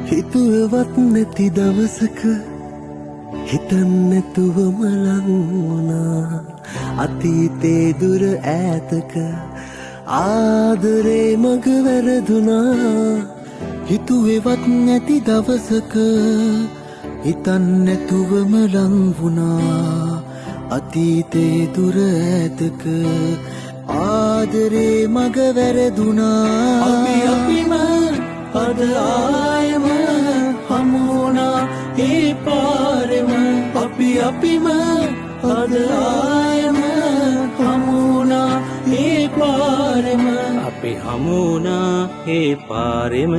හිතුවවත් නැති දවසක හිතන්නැතුවම ලං වුණා අතීතේ දුර ඈතක ආදරේ මග වැරදුනා හිතුවේවත් නැති දවසක හිතන්නැතුවම ලං වුණා අතීතේ දුර ඈතක ආදරේ මග වැරදුනා අපිම අද ආයම හමුණා ඒ පාරෙම අපිම අද ආයම හමුණා ඒ පාරෙම අපි හමුණා ඒ පාරෙම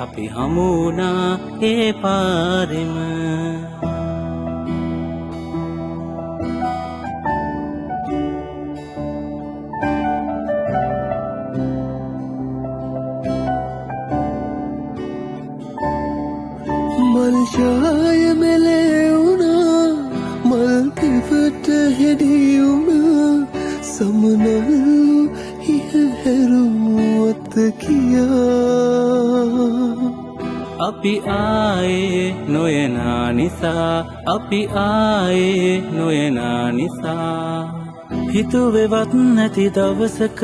අපි හමුණා ඒ පාරෙම මල් ඡාය මෙලෙවුණා මල් දෙවට හෙඩියුණා සමනල් හිහ හැරුමුවත කියා අපි ආයේ නොයනා නිසා අපි ආයේ නොයනා නිසා හිතුවේවත් නැති දවසක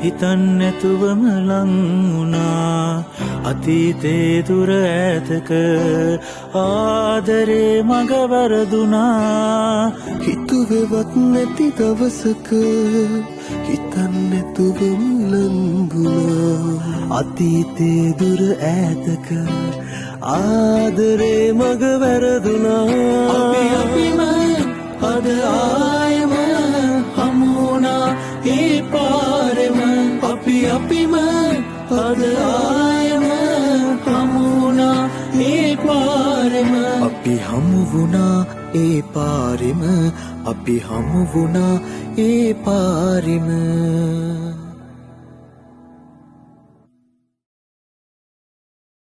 හිතන්නැතුවම ලං වුණා අතීතේ දුර ඈතක ආදරේ මග වැරදුනා හිතුවේවත් නැති දවසක හිතන්නැතුවම ලං වුණා අතීතේ දුර ඈතක ආදරේ මග වැරදුනා අපිම අද ආයම හමුණා ඒ පාරෙම අපිම අද ආයම හමුණා ඒ පාරෙම අපි හමු වුණා ඒ පාරෙම අපි හමු වුණා ඒ පාරෙම